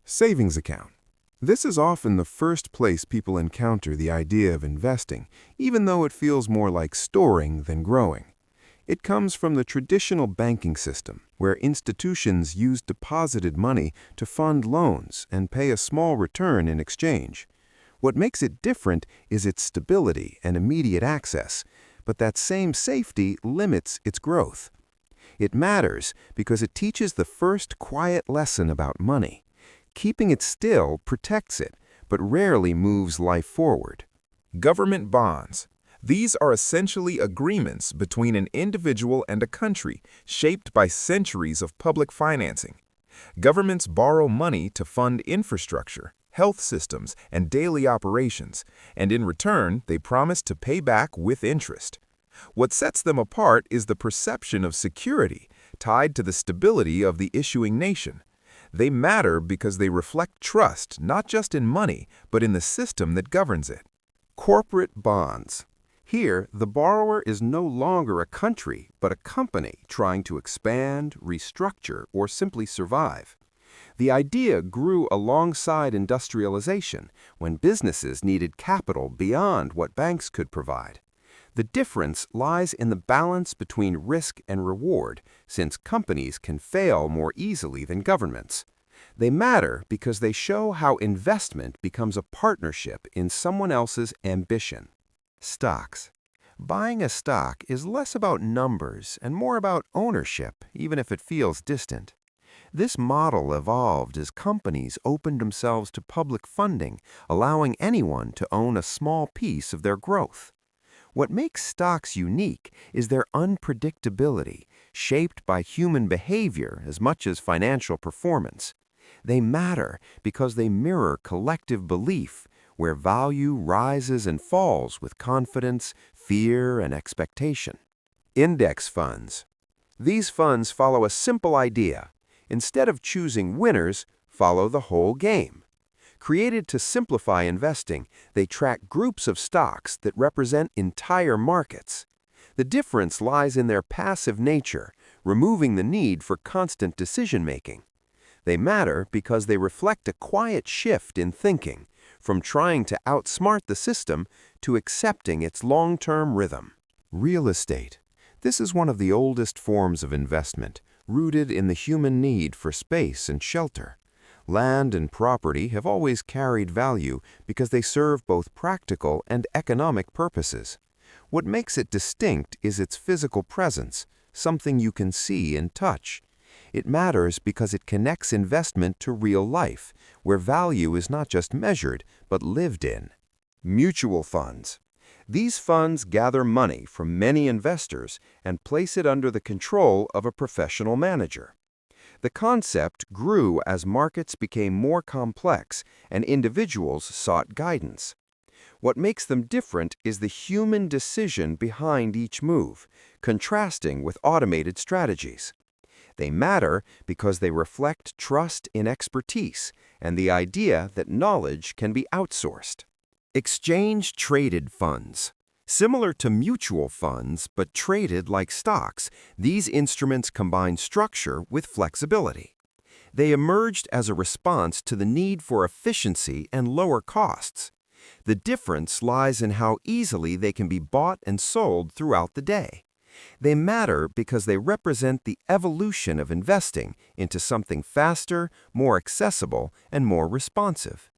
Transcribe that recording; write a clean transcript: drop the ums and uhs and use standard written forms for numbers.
Savings account. This is often the first place people encounter the idea of investing, even though it feels more like storing than growing. It comes from the traditional banking system, where institutions use deposited money to fund loans and pay a small return in exchange. What makes it different is its stability and immediate access, but that same safety limits its growth. It matters because it teaches the first quiet lesson about money. Keeping it still protects it, but rarely moves life forward. Government bonds. These are essentially agreements between an individual and a country, shaped by centuries of public financing. Governments borrow money to fund infrastructure, health systems, and daily operations, and in return, they promise to pay back with interest. What sets them apart is the perception of security, tied to the stability of the issuing nation. They matter because they reflect trust not just in money, but in the system that governs it. Corporate bonds. Here, the borrower is no longer a country, but a company trying to expand, restructure, or simply survive. The idea grew alongside industrialization, when businesses needed capital beyond what banks could provide. The difference lies in the balance between risk and reward, since companies can fail more easily than governments. They matter because they show how investment becomes a partnership in someone else's ambition. Stocks. Buying a stock is less about numbers and more about ownership, even if it feels distant. This model evolved as companies opened themselves to public funding, allowing anyone to own a small piece of their growth. What makes stocks unique is their unpredictability, shaped by human behavior as much as financial performance. They matter because they mirror collective belief, where value rises and falls with confidence, fear, and expectation. Index funds. These funds follow a simple idea. Instead of choosing winners, follow the whole game. Created to simplify investing, they track groups of stocks that represent entire markets. The difference lies in their passive nature, removing the need for constant decision-making. They matter because they reflect a quiet shift in thinking, from trying to outsmart the system to accepting its long-term rhythm. Real estate. This is one of the oldest forms of investment, rooted in the human need for space and shelter. Land and property have always carried value because they serve both practical and economic purposes. What makes it distinct is its physical presence, something you can see and touch. It matters because it connects investment to real life, where value is not just measured, but lived in. Mutual funds. These funds gather money from many investors and place it under the control of a professional manager. The concept grew as markets became more complex and individuals sought guidance. What makes them different is the human decision behind each move, contrasting with automated strategies. They matter because they reflect trust in expertise and the idea that knowledge can be outsourced. Exchange-traded funds. Similar to mutual funds, but traded like stocks, these instruments combine structure with flexibility. They emerged as a response to the need for efficiency and lower costs. The difference lies in how easily they can be bought and sold throughout the day. They matter because they represent the evolution of investing into something faster, more accessible, and more responsive.